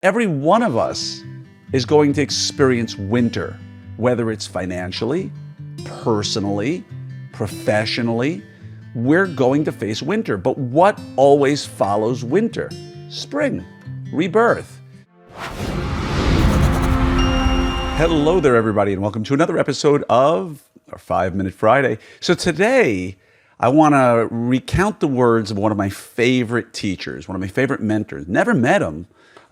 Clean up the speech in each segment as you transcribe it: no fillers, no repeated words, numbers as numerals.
Every one of us is going to experience winter, whether it's financially, personally, professionally. We're going to face winter. But what always follows winter? Spring, rebirth. Hello there, everybody, and welcome to another episode of our 5-Minute Friday. So today, I want to recount the words of one of my favorite teachers, one of my favorite mentors. Never met him.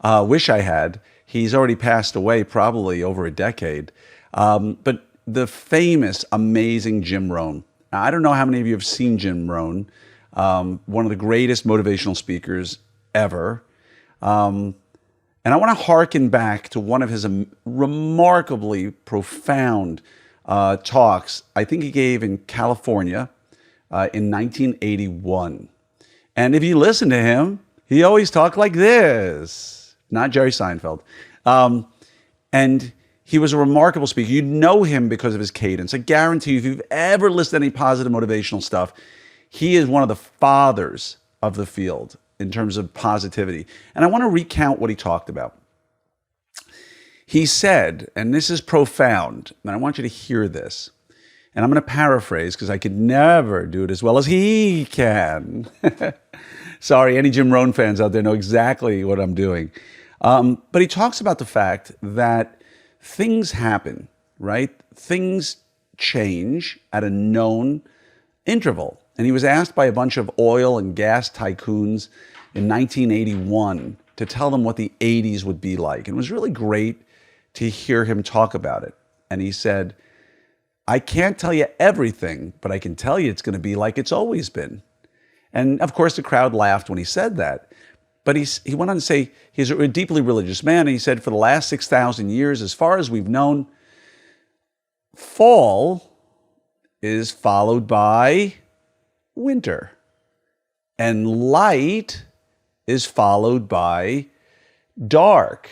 Wish I had. He's already passed away, probably over a decade. But the famous, amazing Jim Rohn. Now, I don't know how many of you have seen Jim Rohn, one of the greatest motivational speakers ever. And I want to hearken back to one of his remarkably profound talks I think he gave in California in 1981. And if you listen to him, he always talked like this. Not Jerry Seinfeld. And he was a remarkable speaker. You'd know him because of his cadence. I guarantee you, if you've ever listened to any positive motivational stuff, he is one of the fathers of the field in terms of positivity. And I want to recount what he talked about. He said, and this is profound, and I want you to hear this, and I'm going to paraphrase because I could never do it as well as he can. Sorry, any Jim Rohn fans out there know exactly what I'm doing. But he talks about the fact that things happen, right? Things change at a known interval. And he was asked by a bunch of oil and gas tycoons in 1981 to tell them what the 80s would be like. And it was really great to hear him talk about it. And he said, I can't tell you everything, but I can tell you it's going to be like it's always been. And of course, the crowd laughed when he said that. But he went on to say he's a deeply religious man. And he said, for the last 6,000 years, as far as we've known, fall is followed by winter. And light is followed by dark.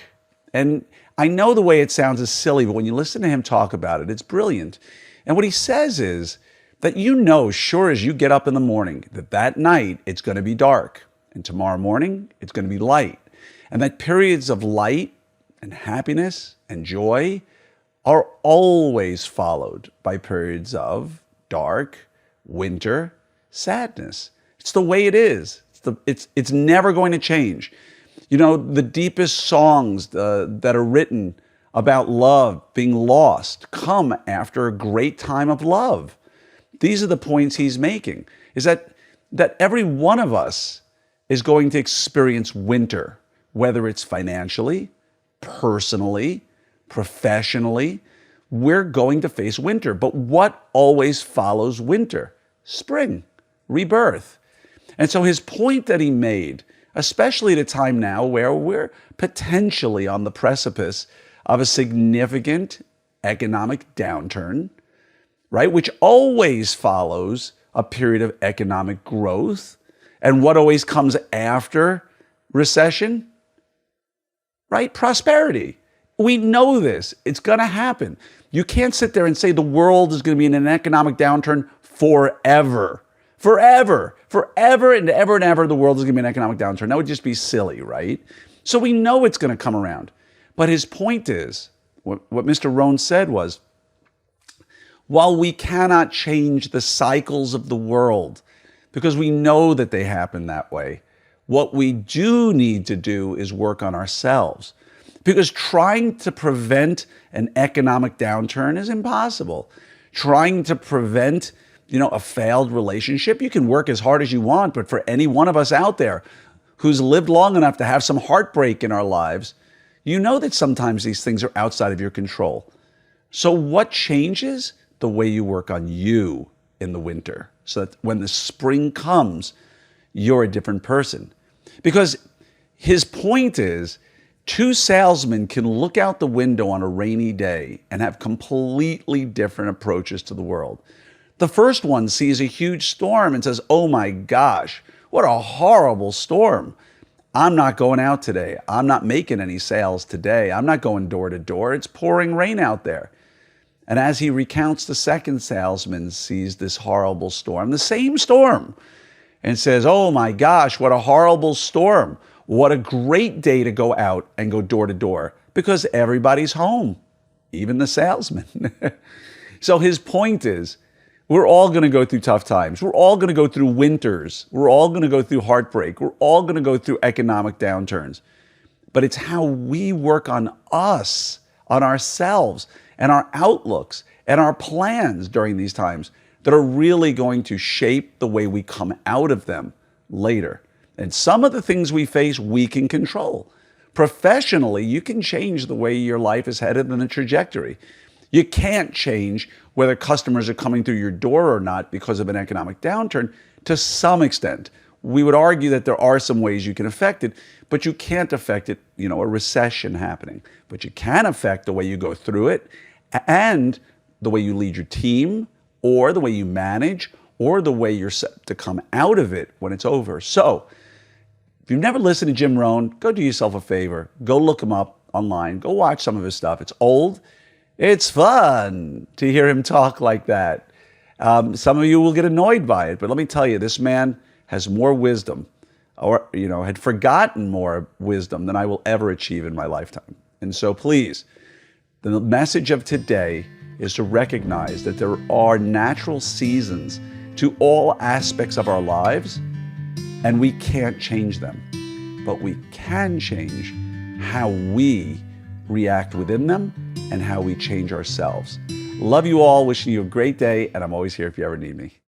And I know the way it sounds is silly, but when you listen to him talk about it, it's brilliant. And what he says is that you know, sure as you get up in the morning, that night it's going to be dark. And tomorrow morning, it's going to be light. And that periods of light and happiness and joy are always followed by periods of dark, winter, sadness. It's the way it is. It's never going to change. You know, the deepest songs that are written about love being lost come after a great time of love. These are the points he's making, is that every one of us is going to experience winter, whether it's financially, personally, professionally. We're going to face winter. But what always follows winter? Spring, rebirth. And so his point that he made, especially at a time now where we're potentially on the precipice of a significant economic downturn, right, which always follows a period of economic growth. And what always comes after recession? Right? Prosperity. We know this. It's going to happen. You can't sit there and say the world is going to be in an economic downturn forever. Forever and ever, the world is going to be in an economic downturn. That would just be silly, right? So we know it's going to come around. But his point is, what Mr. Rohn said was, while we cannot change the cycles of the world, because we know that they happen that way, what we do need to do is work on ourselves. Because trying to prevent an economic downturn is impossible. Trying to prevent, a failed relationship, you can work as hard as you want, but for any one of us out there who's lived long enough to have some heartbreak in our lives, you know that sometimes these things are outside of your control. So what changes? The way you work on you in the winter, so that when the spring comes, you're a different person. Because his point is, two salesmen can look out the window on a rainy day and have completely different approaches to the world. The first one sees a huge storm and says, oh my gosh, what a horrible storm. I'm not going out today. I'm not making any sales today. I'm not going door to door. It's pouring rain out there. And as he recounts, the second salesman sees this horrible storm, the same storm, and says, oh my gosh, what a horrible storm. What a great day to go out and go door to door because everybody's home, even the salesman. So his point is, we're all going to go through tough times. We're all going to go through winters. We're all going to go through heartbreak. We're all going to go through economic downturns. But it's how we work on us, on ourselves, and our outlooks, and our plans during these times that are really going to shape the way we come out of them later. And some of the things we face, we can control. Professionally, you can change the way your life is headed in the trajectory. You can't change whether customers are coming through your door or not because of an economic downturn. To some extent, we would argue that there are some ways you can affect it, but you can't affect it, a recession happening. But you can affect the way you go through it and the way you lead your team or the way you manage or the way you're set to come out of it when it's over. So if you've never listened to Jim Rohn, go do yourself a favor. Go look him up online. Go watch some of his stuff. It's old. It's fun to hear him talk like that. Some of you will get annoyed by it, but let me tell you, this man has more wisdom or, had forgotten more wisdom than I will ever achieve in my lifetime. And so please, the message of today is to recognize that there are natural seasons to all aspects of our lives, and we can't change them, but we can change how we react within them and how we change ourselves. Love you all, wishing you a great day, and I'm always here if you ever need me.